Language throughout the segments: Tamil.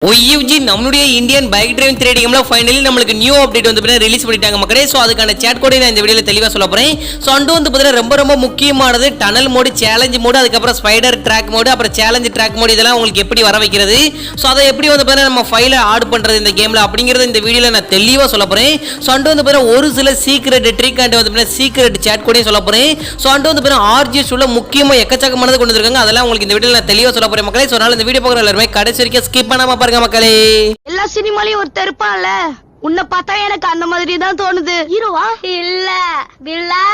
OUG நம்மளுடைய இந்தியன் பைக் டிரைவிங் 3D கேம்ல ஃபைனலி நம்மளுக்கு நியூ அப்டேட் வந்து ரிலீஸ் பண்ணிட்டாங்க மக்களே. ஸோ அதுக்கான சேட் கோடை நான் இந்த வீடியோல தெளிவாக சொல்ல போறேன். ஸோ அண்டு வந்து பார்த்தீங்கன்னா ரொம்ப முக்கியமானது டனல் மோடு, சேலஞ்ச் மோடு, அதுக்கப்புறம் ஸ்பைடர் ட்ராக் மோடு, அப்புறம் சேலஞ்ச் ட்ராக் மோடு, இதெல்லாம் உங்களுக்கு எப்படி வர வைக்கிறது, ஸோ அதை எப்படி வந்து பார்த்தீங்கன்னா நம்ம ஃபைலை ஆட் பண்ணுறது இந்த கேமில் அப்படிங்கிறது இந்த வீடியோவில் நான் தெளிவாக சொல்ல போகிறேன். ஸோ அண்டு வந்து பார்த்தீங்கன்னா ஒரு சில சீக்ரெட் ட்ரிக் அண்ட் வந்து பார்த்தீங்கன்னா சீக்ரெட் சேட் கோடையும் சொல்ல போகிறேன். ஸோ அண்டு வந்து பார்த்தீங்கன்னா RGS உள்ள முக்கியமாக எக்கச்சக்கமானது கொண்டு வந்திருக்காங்க. அதெல்லாம் உங்களுக்கு இந்த வீடியோவில் நான் தெளிவாக சொல்ல போகிறேன் மக்களே. ஸோ அதனால இந்த வீடியோ பார்க்குற எல்லாருமே கடைசி வரைக்கும் ஸ்கிப் பண்ணாமல் பாருங்க மக்களே. எல்லா சினிமாலயும் ஒருத்தர் இருப்பான்ல, உன்னை பார்த்தா எனக்கு அந்த மாதிரி தான் தோணுது. ஹீரோவா இல்ல வில்லா.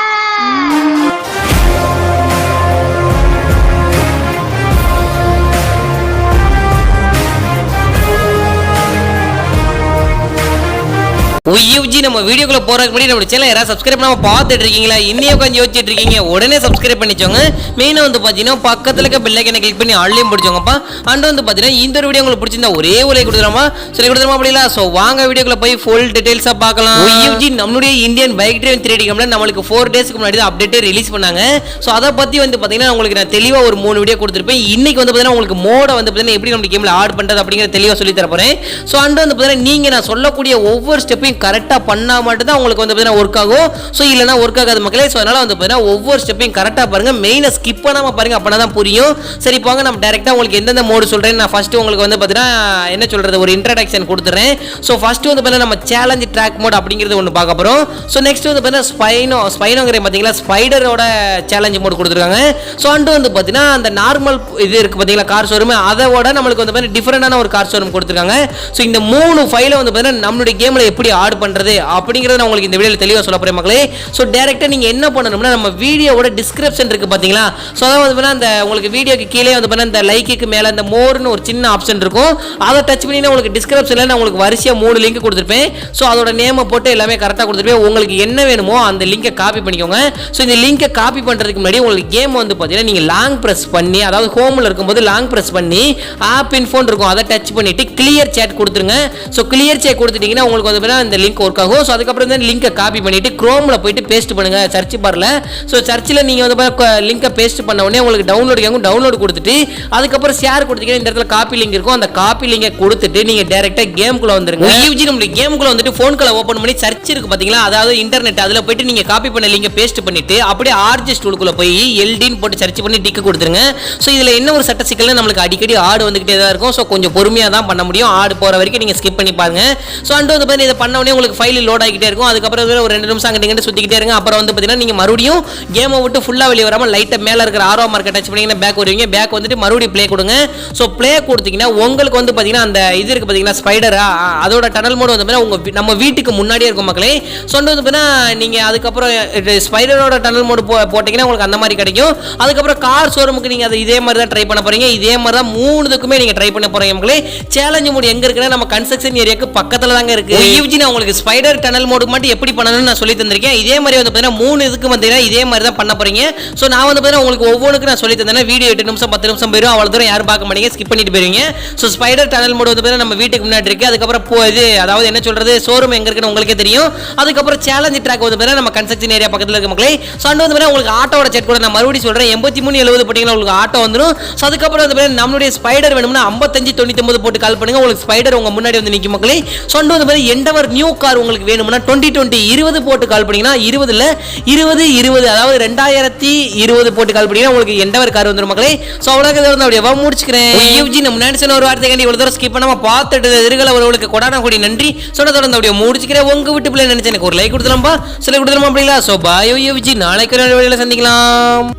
OUG நம்ம வீடியோக்குள்ள போறதுக்கு முன்னாடி நம்ம சேனலை யாராவது சப்ஸ்கிரைப் பண்ணாம பார்த்துட்டு இருக்கீங்களா? இன்னையும் கொஞ்சம் யோசிச்சுட்டு இருக்கீங்க, உடனே சப்ஸ்கிரைப் பண்ணிச்சோங்க. மெயினா வந்து பாத்தீங்கன்னா பக்கத்துல இருக்க பெல் ஐகானை கிளிக் பண்ணி ஆன்லைன் பிடிச்சோங்கப்பா. அண்ட் வந்து பாத்தீங்கன்னா இந்த ஒரு வீடியோ உங்களுக்கு பிடிச்சிருந்தா ஒரே ஒரு லைக் கொடுத்துறோமா, சரி கொடுத்துறோமா அப்படிங்களா? சோ வாங்க வீடியோக்குள்ள போய் ஃபுல் டீடைல்ஸா பார்க்கலாம். OUG நம்மளுடைய இந்தியன் பைக் டிரைவிங் 3D கேம்ல நம்மளுக்கு 4 டேஸ்க்கு முன்னாடி தான் அப்டேட் ரிலீஸ் பண்ணாங்க. சோ அதை பத்தி வந்து பாத்தீங்கன்னா உங்களுக்கு நான் தெளிவா ஒரு 3 வீடியோ கொடுத்துருப்பேன். இன்னைக்கு வந்து பாத்தீங்கன்னா உங்களுக்கு மோட வந்து பாத்தீங்கன்னா எப்படி நம்ம கேம்ல ஆட் பண்றது அப்படிங்கறத தெளிவா சொல்லி தர போறேன். சோ அண்ட் வந்து பாத்தீங்கன்னா நீங்க நான் சொல்லக்கூடிய ஒவ்வொரு ஸ்டெப்பையும் கரெக்டா பண்ணா மட்டும் தான் உங்களுக்கு வந்து பாத்தீங்கன்னா ஒர்க் ஆகும். சோ இல்லனா ஒர்க் ஆகாது மக்களே. சோ அதனால வந்து பாத்தீங்கன்னா ஒவ்வொரு ஸ்டெப்பையும் கரெக்டா பாருங்க, மெயினா ஸ்கிப் பண்ணாம பாருங்க, அப்பனா தான் புரியும். சரி போங்க நம்ம டைரக்டா உங்களுக்கு எந்தெந்த மோட் சொல்றேன். நான் ஃபர்ஸ்ட் உங்களுக்கு வந்து பாத்தீங்கன்னா என்ன சொல்றது ஒரு இன்ட்ரோடக்ஷன் கொடுத்துறேன். சோ ஃபர்ஸ்ட் வந்து பாத்தீங்கன்னா நம்ம சேலஞ்ச் ட்ராக் மோட் அப்படிங்கிறது ஒன்னு பார்க்க போறோம். சோ நெக்ஸ்ட் வந்து பாத்தீங்கன்னா ஸ்பைனோங்கற பாத்தீங்களா, ஸ்பைடரோட சேலஞ்ச் மோட் கொடுத்திருக்காங்க. சோ அண்ட் வந்து பாத்தீங்கன்னா அந்த நார்மல் இது இருக்கு பாத்தீங்களா கார் ஷோரூம், அதோட நமக்கு வந்து பாத்தீங்கன்னா டிஃபரண்டான ஒரு கார் ஷோரூம் கொடுத்திருக்காங்க. சோ இந்த 3 ஃபைலை வந்து பாத்தீங்கன்னா நம்மளுடைய கேம்ல எப்படி ஆட் பண்றது அப்படிங்கறத நான் உங்களுக்கு இந்த வீடியோல தெளிவா சொல்ல போறேன் மக்களே. சோ டைரக்ட்டா நீங்க என்ன பண்ணணும்னா நம்ம வீடியோவோட டிஸ்கிரிப்ஷன் இருக்கு பாத்தீங்களா, சோ அத வந்து அந்த உங்களுக்கு வீடியோக்கு கீழே வந்து இந்த லைக்குக்கு மேல அந்த மோர்னு ஒரு சின்ன ஆப்ஷன் இருக்கும். அதை டச் பண்ணினா உங்களுக்கு டிஸ்கிரிப்ஷன்ல நான் உங்களுக்கு வரிசையா 3 லிங்க் கொடுத்திருப்பேன். சோ அதோட நேமை போட்டு எல்லாமே கரெக்ட்டா கொடுத்திருப்பேன். உங்களுக்கு என்ன வேணுமோ அந்த லிங்கை காப்பி பண்ணிக்கோங்க. சோ இந்த லிங்கை காப்பி பண்றதுக்கு முன்னாடி உங்களுக்கு கேம் வந்து பாத்தீங்கன்னா நீங்க லாங் பிரஸ் பண்ணி, அதாவது ஹோம்ல இருக்கும்போது லாங் பிரஸ் பண்ணி ஆப் இன்ஃபோன் இருக்கும், அதை டச் பண்ணிட்டு கிளியர் சேட் கொடுத்துருங்க. சோ கிளியர் சேட் கொடுத்துட்டீங்கன்னா உங்களுக்கு வந்து இந்த லிங்க் ஒர்க் ஆகும். சோ அதுக்கப்புறம் தான் லிங்கை காப்பி பண்ணிட்டு குரோம்ல போயிட்டு பேஸ்ட் பண்ணுங்க சர்ச் பார்ல. சோ சர்ச்ல நீங்க வந்து லிங்கை பேஸ்ட் பண்ண உடனே உங்களுக்கு டவுன்லோட் கேக்கும், டவுன்லோட் கொடுத்துட்டு அதுக்கப்புறம் ஷேர் கொடுத்தீங்கன்னா இந்த இடத்துல காப்பி லிங்க் இருக்கும். அந்த காப்பி லிங்கை கொடுத்துட்டு நீங்க டைரக்டா கேம்குள்ள வந்துருங்க. OUG நம்ம கேம்குள்ள வந்துட்டு போன் கால் ஓபன் பண்ணி சர்ச் இருக்கு பாத்தீங்களா, அதாவது இன்டர்நெட், அதுல போயிட்டு நீங்க காப்பி பண்ண லிங்கை பேஸ்ட் பண்ணிட்டு அப்படியே RGS டூலுக்குள்ள போய் LDன்னு போட்டு சர்ச் பண்ணி டிக் கொடுத்துருங்க. சோ இதுல என்ன ஒரு சட்ட சிக்கல்னா நம்மளுக்கு அடிக்கடி ஆடு வந்துகிட்டே தான் இருக்கும். சோ கொஞ்சம் பொறுமையா தான் பண்ண முடியும். ஆடு போற வரைக்கும் நீங்க ஸ்கிப் பண்ணி பாருங்க. சோ அண்ட் வந்து பாத்தீங்கன்னா இத பண்ண உடனே உங்களுக்கு ஃபைல் லோட் ஆகிட்டே இருக்கும். அதுக்கப்புறம் ஒரு 2 நிமிஷம் அங்கிட்டு சுத்திக்கிட்டே இருங்க. அப்புறம் வந்து பாத்தீங்கன்னா நீங்க மறுபடியும் கேமை விட்டு ஃபுல்லா வெளிய வராம லைட்டா மேல இருக்கிற ஆரோ மார்க்கை டச் பண்ணீங்கன்னா பேக் வருவீங்க. பேக் வந்துட்டு மறுபடியும் ப்ளே கொடுங்க. சோ ப்ளே கொடுத்தீங்கன்னா உங்களுக்கு வந்து பாத்தீங்கன்னா அந்த இது இருக்கு பாத்தீங்கன்னா ஸ்பைடரா, அதோட டனல் மோட் வந்து உங்க நம்ம வீட்டுக்கு முன்னாடியே இருக்கும் மக்களே. சோ வந்து பாத்தீங்கன்னா நீங்க அதுக்கப்புறம் ஸ்பைடரோட டனல் மோட் போட்டீங்கன்னா உங்களுக்கு அந்த மாதிரி கிடைக்கும். அதுக்கப்புறம் கார் ஷோரூமுக்கு நீங்க அதை இதே மாதிரி தான் ட்ரை பண்ண போறீங்க. இதே மாதிரி தான் 3க்குமே நீங்க ட்ரை பண்ண போறீங்க மக்களே. சேலஞ்ச் மோட் எங்க இருக்குன்னா நம்ம கன்ஸ்ட்ரக்ஷன் ஏரியாக்கு பக்கத்துல தாங்க இருக்கு. OUG நான் உங்களுக்கு ஸ்பைடர் டனல் மோட் மட்டும் எப்படி பண்ணணும்னு நான் சொல்லி தந்திருக்கேன். இதே மாதிரி வந்து பாத்தீங்கன்னா 3 இதுக்கு வந்து இதே மாதிரி தான் பண்ண போறீங்க. சோ நான் வந்து பாத்தீங்கன்னா உங்களுக்கு ஒவ்வொன்றுக்கு நான் சொல்லி தந்தேன். வீடியோ 8 நிமிஷம் 10 நிமிஷம் போயிடும், அவ்வளவு தூரம் யாரும் பார்க்க மாட்டீங்க, ஸ்கிப் பண்ணிட்டு போயிருவீங்க. சோ ஸ்பைடர் டனல் மோட் வந்து பாத்தீங்கன்னா நம்ம வீட்டுக்கு முன்னாடி இருக்கு. அதுக்கப்புறம் இது அதாவது என்ன சொல்றது ஷோரூம் எங்க இருக்குன்னு உங்களுக்கே தெரியும். அதுக்கப்புறம் சேலஞ்ச் ட்ராக் வந்து பாத்தீங்கன்னா நம்ம கன்ஸ்ட்ரக்ஷன் ஏரியா பக்கத்துல இருக்க மக்களே. சோ அண்ட் வந்து பாத்தீங்கன்னா உங்களுக்கு ஆட்டோட செட் கூட நான் மறுபடியும் சொல்றேன், 8370 போட்டீங்கன்னா உங்களுக்கு ஆட்டோ வந்துரும். சோ அதுக்கப்புறம் வந்து பாத்தீங்கன்னா நம்மளுடைய ஸ்பைடர் வேணும்னா 5599 போட்டு கால் பண்ணுங்க, உங்களுக்கு ஸ்பைடர் உங்க முன்னாடி வந்து நிக்கும் மக்களே. சோ அண்ட் வந்து பாத்தீங்கன்னா எண்டவர் நியூ கார் உங்களுக்கு வேணும்னா 2020 போட்டு கால் பண்ணீங்கன்னா 20 அதாவது 2020 போட்டு கால் பண்ணீங்கன்னா உங்களுக்கு எண்டவர் கார் வந்துரும் மக்களே. சோ அவ்வளவுதான் வந்து அப்படியே முடிச்சுக்கிறேன். OUG நம்ம நினைச்சன ஒரு வார்த்தை கண்டி இவ்வளவு தூரம் ஸ்கிப் பண்ணாம பார்த்துட்டு எதிர்கால ஒருவருக்கு கொடான கூடி நன்றி. சொன்ன தொடர்ந்து அப்படியே முடிச்சுக்கிறேன். உங்க வீட்டு பிள்ளை நினைச்சேன் எனக்கு ஒரு லைக் கொடுத்துலாம்பா, சொல்லி கொடுத்துலாமா அப்படிங்களா? சோ பாய் OUG, நாளைக்கு ஒரு வீடியோல சந்திக்கலாம்.